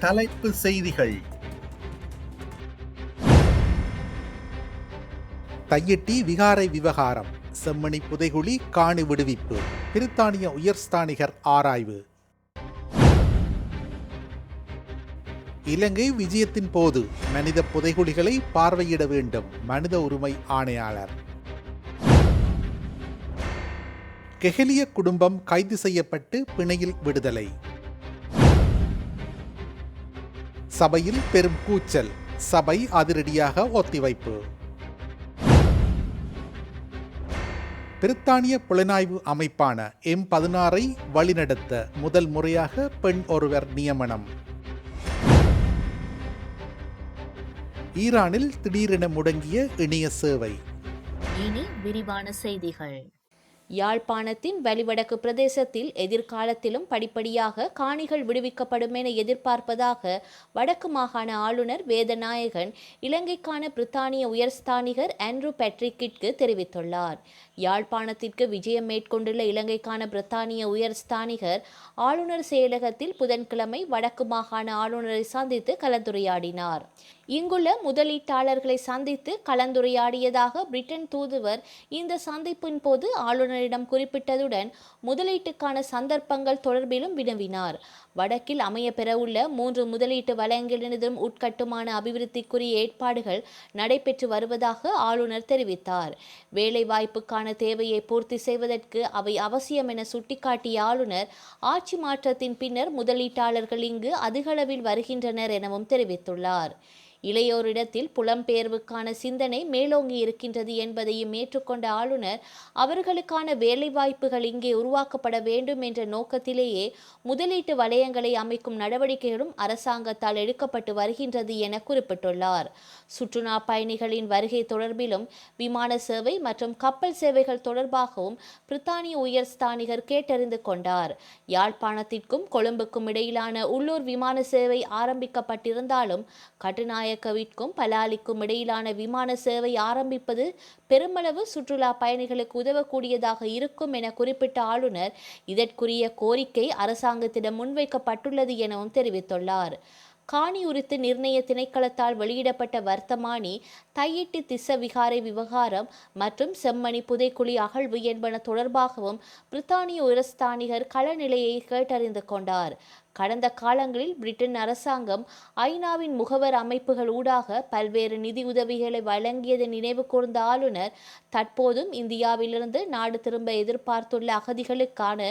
தலைப்பு செய்திகள். தையிட்டி விகாரை விவகாரம், செம்மணி புதைகுழி காணி விடுவிப்பு, பிரித்தானிய உயர்ஸ்தானிகர் ஆராய்வு. இலங்கை விஜயத்தின் போது மனித புதைகுழிகளை பார்வையிட வேண்டும் மனித உரிமை ஆணையாளர். கெஹலிய குடும்பம் கைது செய்யப்பட்டு பிணையில் விடுதலை. சபையில் பெரும் கூச்சல், சபை அதிரடியாக ஒத்திவைப்பு. பிரித்தானிய புலனாய்வு அமைப்பான M16 வழிநடத்த முதல் முறையாக பெண் ஒருவர் நியமனம். ஈரானில் திடீரென முடங்கிய இணைய சேவை. இனி விரிவான செய்திகள். யாழ்ப்பாணத்தின் வலிவடக்கு பிரதேசத்தில் எதிர்காலத்திலும் படிப்படியாக காணிகள் விடுவிக்கப்படும் என எதிர்பார்ப்பதாக வடக்கு மாகாண ஆளுநர் வேதநாயகன் இலங்கைக்கான பிரித்தானிய உயர்ஸ்தானிகர் ஆண்ட்ரூ பேட்ரிக்கிற்கு தெரிவித்துள்ளார். யாழ்ப்பாணத்திற்கு விஜயம் மேற்கொண்டுள்ள இலங்கைக்கான பிரித்தானிய உயர்ஸ்தானிகர் ஆளுநர் செயலகத்தில் புதன்கிழமை வடக்கு மாகாண ஆளுநரை சந்தித்து கலந்துரையாடினார். இங்குள்ள முதலீட்டாளர்களை சந்தித்து கலந்துரையாடியதாக பிரிட்டன் தூதுவர் இந்த சந்திப்பின் போது ஆளுநரிடம் குறிப்பிட்டதுடன் முதலீட்டுக்கான சந்தர்ப்பங்கள் தொடர்பிலும் வினவினார். வடக்கில் அமைய பெறவுள்ள 3 முதலீட்டு வலயங்களினதும் உட்கட்டுமான அபிவிருத்திக்குரிய ஏற்பாடுகள் நடைபெற்று வருவதாக ஆளுநர் தெரிவித்தார். வேலைவாய்ப்புக்கான தேவையை பூர்த்தி செய்வதற்கு அவை அவசியம் என சுட்டிக்காட்டிய ஆளுநர் ஆட்சி மாற்றத்தின் பின்னர் முதலீட்டாளர்கள் இங்கு அதிகளவில் வருகின்றனர் எனவும் தெரிவித்துள்ளார். இளையோரிடத்தில் புலம்பெயர்வுக்கான சிந்தனை மேலோங்கி இருக்கின்றது என்பதையும் ஏற்றுக்கொண்ட ஆளுநர் அவர்களுக்கான வேலைவாய்ப்புகள் இங்கே உருவாக்கப்பட வேண்டும் என்ற நோக்கத்திலேயே முதலீட்டு வலயங்களை அமைக்கும் நடவடிக்கைகளும் அரசாங்கத்தால் எடுக்கப்பட்டு வருகின்றது என குறிப்பிட்டுள்ளார். சுற்றுலா பயணிகளின் வருகை தொடர்பிலும் விமான சேவை மற்றும் கப்பல் சேவைகள் தொடர்பாகவும் பிரித்தானிய உயர்ஸ்தானிகர் கேட்டறிந்து கொண்டார். யாழ்ப்பாணத்திற்கும் கொழும்புக்கும் இடையிலான உள்ளூர் விமான சேவை ஆரம்பிக்கப்பட்டிருந்தாலும் கட்டுநாயக்கவிற்கும் பலாலிக்கும் இடையிலான விமான சேவை ஆரம்பிப்பது பெருமளவு சுற்றுலா பயணிகளுக்கு உதவக்கூடியதாக இருக்கும் என குறிப்பிட்ட ஆளுநர் இதற்குரிய கோரிக்கை அரசாங்கத்திடம் முன்வைக்கப்பட்டுள்ளது எனவும் தெரிவித்துள்ளார். காணி உரித்து நிர்ணய திணைக்களத்தால் வெளியிடப்பட்ட வர்த்தமானி, தையிட்டி திஸ்ஸ விகாரை விவகாரம் மற்றும் செம்மணி புதைக்குழி அகழ்வு என்பன தொடர்பாகவும் பிரித்தானிய உயர்ஸ்தானிகர் களநிலையை கேட்டறிந்து கொண்டார். கடந்த காலங்களில் பிரிட்டன் அரசாங்கம் ஐநாவின் முகவர் அமைப்புகள் ஊடாக பல்வேறு நிதி உதவிகளை வழங்கியதை நினைவு கூர்ந்த ஆளுநர் தற்போதும் இந்தியாவிலிருந்து நாடு திரும்ப எதிர்பார்த்துள்ள அகதிகளுக்கான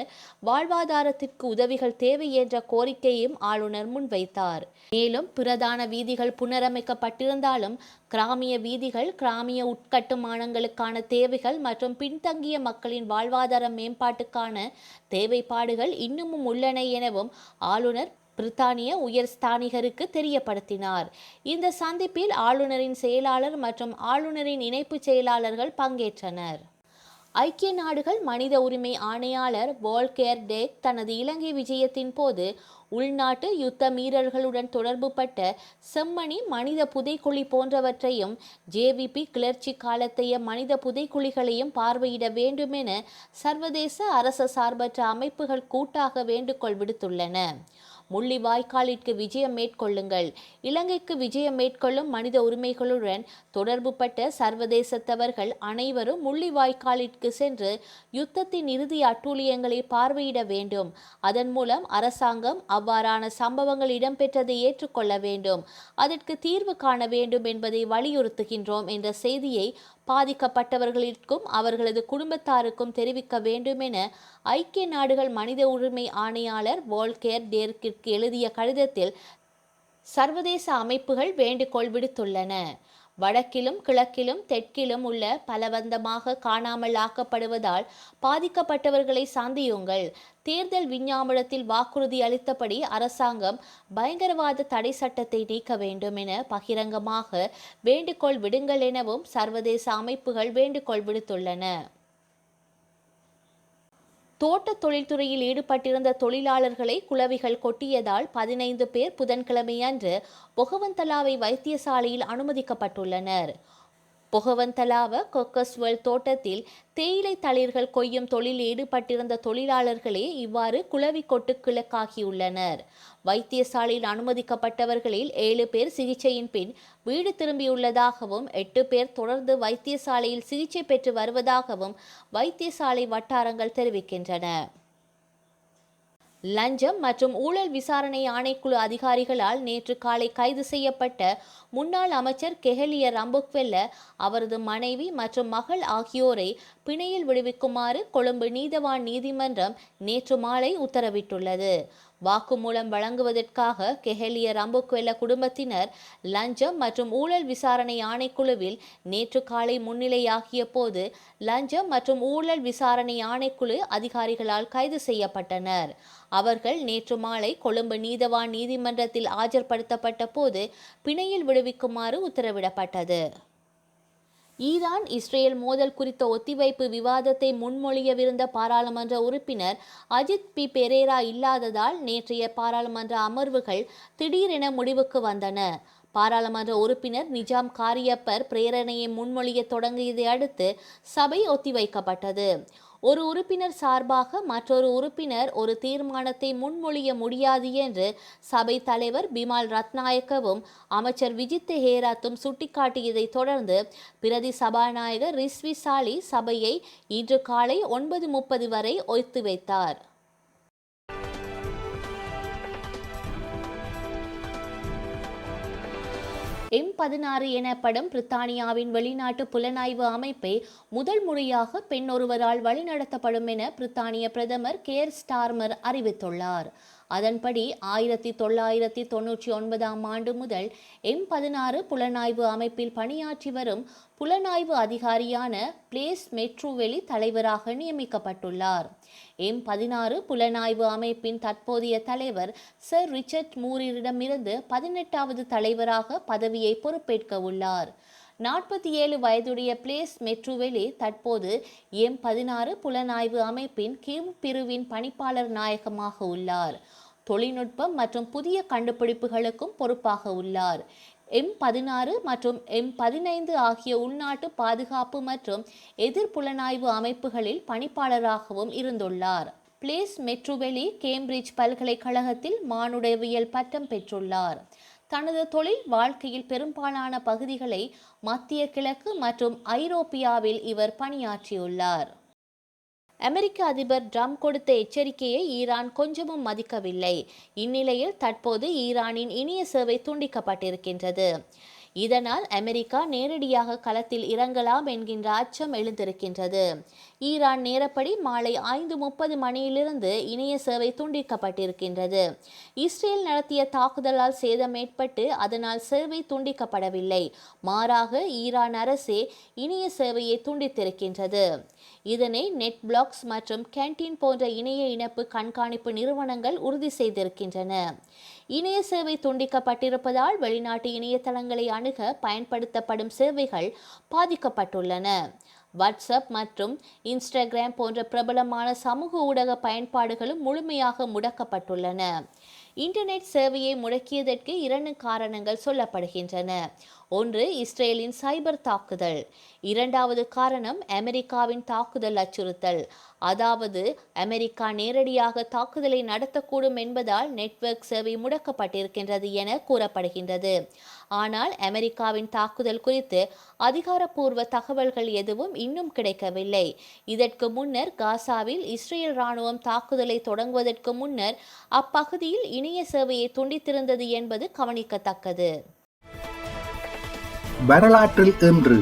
வாழ்வாதாரத்திற்கு உதவிகள் தேவை என்ற கோரிக்கையும் ஆளுநர் முன்வைத்தார். மேலும் பிரதான வீதிகள் புனரமைக்கப்பட்டிருந்தாலும் கிராமிய வீதிகள், கிராமிய உட்கட்டுமானங்களுக்கான தேவைகள் மற்றும் பின்தங்கிய மக்களின் வாழ்வாதார மேம்பாட்டுக்கான தேவைப்பாடுகள் இன்னமும் உள்ளன எனவும் ஆளுநர் பிரித்தானிய உயர்ஸ்தானிகருக்கு தெரியப்படுத்தினார். இந்த சந்திப்பில் ஆளுநரின் செயலாளர் மற்றும் ஆளுநரின் இணைப்பு செயலாளர்கள் பங்கேற்றனர். ஐக்கிய நாடுகள் மனித உரிமை ஆணையாளர் வோல்கேர் டேக் தனது இலங்கை விஜயத்தின் போது உள்நாட்டு யுத்த மீறல்களுடன் தொடர்புபட்ட செம்மணி மனித புதைக்குழி போன்றவற்றையும் ஜேவிபி கிளர்ச்சி காலத்தைய மனித புதைக்குழிகளையும் பார்வையிட வேண்டும் என சர்வதேச அரச சார்பற்ற அமைப்புகள் கூட்டாக வேண்டுகோள் விடுத்துள்ளன. முள்ளிவாய்க்காலிற்கு விஜயம் மேற்கொள்ளுங்கள். இலங்கைக்கு விஜயம் மேற்கொள்ளும் மனித உரிமைகளுடன் தொடர்புபட்ட சர்வதேசத்தவர்கள் அனைவரும் முள்ளிவாய்க்காலிற்கு சென்று யுத்தத்தின் இறுதி அட்டூழியங்களை பார்வையிட வேண்டும். அதன் மூலம் அரசாங்கம் அவ்வாறான சம்பவங்கள் இடம்பெற்றதை ஏற்றுக்கொள்ள வேண்டும், அதற்கு தீர்வு காண வேண்டும் என்பதை வலியுறுத்துகின்றோம் என்ற செய்தியை பாதிக்கப்பட்டவர்களுக்கும் அவர்களது குடும்பத்தாருக்கும் தெரிவிக்க வேண்டும் என ஐக்கிய நாடுகள் மனித உரிமை ஆணையாளர் வோல்கேர் டேர்க்கிற்கு எழுதிய கடிதத்தில் சர்வதேச அமைப்புகள் வேண்டுகோள் விடுத்துள்ளன. வடக்கிலும் கிழக்கிலும் தெற்கிலும் உள்ள பலவந்தமாக காணாமல் ஆக்கப்படுவதால் பாதிக்கப்பட்டவர்களை சந்தியுங்கள். தேர்தல் விஞ்ஞாபனத்தில் வாக்குறுதி அளித்தபடி அரசாங்கம் பயங்கரவாத தடை சட்டத்தை நீக்க வேண்டும் என பகிரங்கமாக வேண்டுகோள் விடுங்கள் எனவும் சர்வதேச அமைப்புகள் வேண்டுகோள் விடுத்துள்ளன. தோட்ட தொழில்துறையில் ஈடுபட்டிருந்த தொழிலாளர்களை குளவிகள் கொட்டியதால் 15 பேர் புதன்கிழமை அன்று பொகவந்தலாவை வைத்தியசாலையில் அனுமதிக்கப்பட்டுள்ளனர். பொகவந்தலாவ கொக்கஸ்வெல் தோட்டத்தில் தேயிலை தளிர்கள் கொய்யும் தொழிலில் ஈடுபட்டிருந்த தொழிலாளர்களே இவ்வாறு குளவி கொட்டு கிழக்காகியுள்ளனர். வைத்தியசாலையில் அனுமதிக்கப்பட்டவர்களில் 7 பேர் சிகிச்சையின் பின் வீடு திரும்பியுள்ளதாகவும் 8 பேர் தொடர்ந்து வைத்தியசாலையில் சிகிச்சை பெற்று வருவதாகவும் வைத்தியசாலை வட்டாரங்கள் தெரிவிக்கின்றன. லஞ்சம் மற்றும் ஊழல் விசாரணை ஆணைக்குழு அதிகாரிகளால் நேற்று காலை கைது செய்யப்பட்ட முன்னாள் அமைச்சர் கெஹலிய ரம்புக்வெல்ல, அவரது மனைவி மற்றும் மகள் ஆகியோரை பிணையில் விடுவிக்குமாறு கொழும்பு நீதவான் நீதிமன்றம் நேற்று மாலை உத்தரவிட்டுள்ளது. வாக்குமூலம் வழங்குவதற்காக கெஹலிய ரம்புக்வெல்ல குடும்பத்தினர் லஞ்சம் மற்றும் ஊழல் விசாரணை ஆணைக்குழுவில் நேற்று காலை முன்னிலையாகிய போது லஞ்சம் மற்றும் ஊழல் விசாரணை ஆணைக்குழு அதிகாரிகளால் கைது செய்யப்பட்டனர். அவர்கள் நேற்று மாலை கொழும்பு நீதவான் நீதிமன்றத்தில் ஆஜர்படுத்தப்பட்ட போது பிணையில் விடுவிக்குமாறு உத்தரவிடப்பட்டது. ஈரான் இஸ்ரேல் மோதல் குறித்த ஒத்திவைப்பு விவாதத்தை முன்மொழியவிருந்த பாராளுமன்ற உறுப்பினர் அஜித் பி பெரேரா இல்லாததால் நேற்றைய பாராளுமன்ற அமர்வுகள் திடீரென முடிவுக்கு வந்தன. பாராளுமன்ற உறுப்பினர் நிஜாம் காரியப்பர் பிரேரணையை முன்மொழிய தொடங்கியதை அடுத்து சபை ஒத்திவைக்கப்பட்டது. ஒரு உறுப்பினர் சார்பாக மற்றொரு உறுப்பினர் ஒரு தீர்மானத்தை முன்மொழிய முடியாது என்று சபை தலைவர் பிமால் ரத்நாயக்கவும் அமைச்சர் விஜித்த ஹேராத்தும் சுட்டிக்காட்டியதை தொடர்ந்து பிரதி சபாநாயகர் ரிஸ்வி சாலி சபையை இன்று காலை 9:30 வரை ஒத்திவைத்தார். M16 எனப்படும் பிரித்தானியாவின் வெளிநாட்டு புலனாய்வு அமைப்பை முதல் முறையாக பெண் ஒருவரால் வழிநடத்தப்படும் என பிரித்தானிய பிரதமர் கேர் ஸ்டார்மர் அறிவித்துள்ளார். அதன்படி 1999 ஆண்டு முதல் M16 புலனாய்வு அமைப்பில் பணியாற்றி வரும் புலனாய்வு அதிகாரியான பிளேஸ் மெட்ரூவெலி தலைவராக நியமிக்கப்பட்டுள்ளார். M16 புலனாய்வு அமைப்பின் தற்போதைய தலைவர் சர் ரிச்சர்ட் மூரிடமிருந்து 18வது தலைவராக பதவியை பொறுப்பேற்க உள்ளார். 47 வயதுடைய பிளேஸ் மெட்ரூவெலி தற்போது M16 புலனாய்வு அமைப்பின் கிம் பிரிவின் பணிப்பாளர் நாயகமாக உள்ளார். தொழில்நுட்பம் மற்றும் புதிய கண்டுபிடிப்புகளுக்கும் பொறுப்பாக உள்ளார். M16 மற்றும் M15 ஆகிய உள்நாட்டு பாதுகாப்பு மற்றும் எதிர்ப்புலனாய்வு அமைப்புகளில் பணிப்பாளராகவும் இருந்துள்ளார். பிளேஸ் மெட்ரூவெலி கேம்பிரிட்ஜ் பல்கலைக்கழகத்தில் மானுடவியல் பட்டம் பெற்றுள்ளார். தனது தொழில் வாழ்க்கையில் பெரும்பாலான பகுதிகளை மத்திய கிழக்கு மற்றும் ஐரோப்பியாவில் இவர் பணியாற்றியுள்ளார். அமெரிக்க அதிபர் ட்ரம்ப் கொடுத்த எச்சரிக்கையை ஈரான் கொஞ்சமும் மதிக்கவில்லை. இந்நிலையில் தற்போது ஈரானின் இணைய சேவை துண்டிக்கப்பட்டிருக்கின்றது. இதனால் அமெரிக்கா நேரடியாக களத்தில் இறங்கலாம் என்கின்ற அச்சம் எழுந்திருக்கின்றது. ஈரான் நேரப்படி மாலை 5:30 மணியிலிருந்து இணைய சேவை துண்டிக்கப்பட்டிருக்கின்றது. இஸ்ரேல் நடத்திய தாக்குதலால் சேதம் ஏற்பட்டு அதனால் சேவை துண்டிக்கப்படவில்லை. மாறாக ஈரான் அரசே இணைய சேவையை துண்டித்திருக்கின்றது. இதனை நெட் பிளாக்ஸ் மற்றும் கேண்டீன் போன்ற இணைய இணைப்பு கண்காணிப்பு நிறுவனங்கள் உறுதி செய்திருக்கின்றன. இணைய சேவை துண்டிக்கப்பட்டிருப்பதால் வெளிநாட்டு இணையதளங்களை அணுக பயன்படுத்தப்படும் சேவைகள் பாதிக்கப்பட்டுள்ளன. வாட்ஸ்அப் மற்றும் இன்ஸ்டாகிராம் போன்ற பிரபலமான சமூக ஊடக பயன்பாடுகளும் முழுமையாக முடக்கப்பட்டுள்ளன. இன்டர்நெட் சேவையை முடக்கியதற்கு 2 காரணங்கள் சொல்லப்படுகின்றன. ஒன்று இஸ்ரேலின் சைபர் தாக்குதல். 2வது காரணம் அமெரிக்காவின் தாக்குதல் அச்சுறுத்தல். அதாவது அமெரிக்கா நேரடியாக தாக்குதலை நடத்தக்கூடும் என்பதால் நெட்வொர்க் சேவை முடக்கப்பட்டிருக்கின்றது என கூறப்படுகின்றது. ஆனால் அமெரிக்காவின் தாக்குதல் குறித்து அதிகாரப்பூர்வ தகவல்கள் எதுவும் இன்னும் கிடைக்கவில்லை. இதற்கு முன்னர் காசாவில் இஸ்ரேல் ராணுவம் தாக்குதலை தொடங்குவதற்கு முன்னர் அப்பகுதியில் இணைய சேவையை துண்டித்திருந்தது என்பது கவனிக்கத்தக்கது. வரலாற்றில் இன்று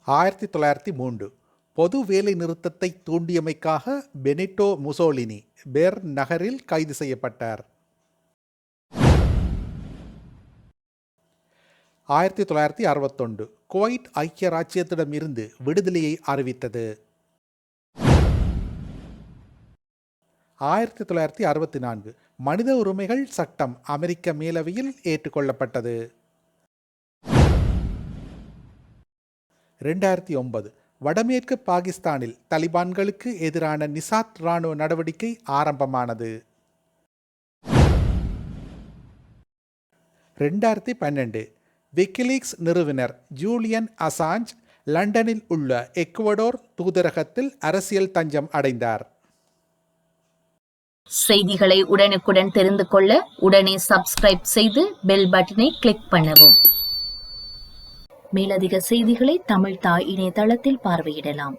1903 பொது வேலை நிறுத்தத்தை தூண்டியமைக்காக பெனிட்டோ முசோலினி பெர்ன் நகரில் கைது செய்யப்பட்டார். 1961 குவைட் ஐக்கிய ராச்சியத்திடமிருந்து விடுதலையை அறிவித்தது. 1964 மனித உரிமைகள் சட்டம் அமெரிக்க மேலவையில் ஏற்றுக்கொள்ளப்பட்டது. 2009 வடமேற்கு பாகிஸ்தானில் தலிபான்களுக்கு எதிரான நிசாத் இராணுவ நடவடிக்கை ஆரம்பமானது. 2012 விக்கிலீக்ஸ் நிறுவனர் ஜூலியன் அசாஞ்ச் லண்டனில் உள்ள எக்குவடோர் தூதரகத்தில் அரசியல் தஞ்சம் அடைந்தார். செய்திகளை உடனுக்குடன் தெரிந்து கொள்ள உடனே சப்ஸ்கிரைப் செய்து பெல் பட்டனை கிளிக் பண்ணவும். மேலதிக செய்திகளை தமிழ் தாய் இணையதளத்தில் பார்வையிடலாம்.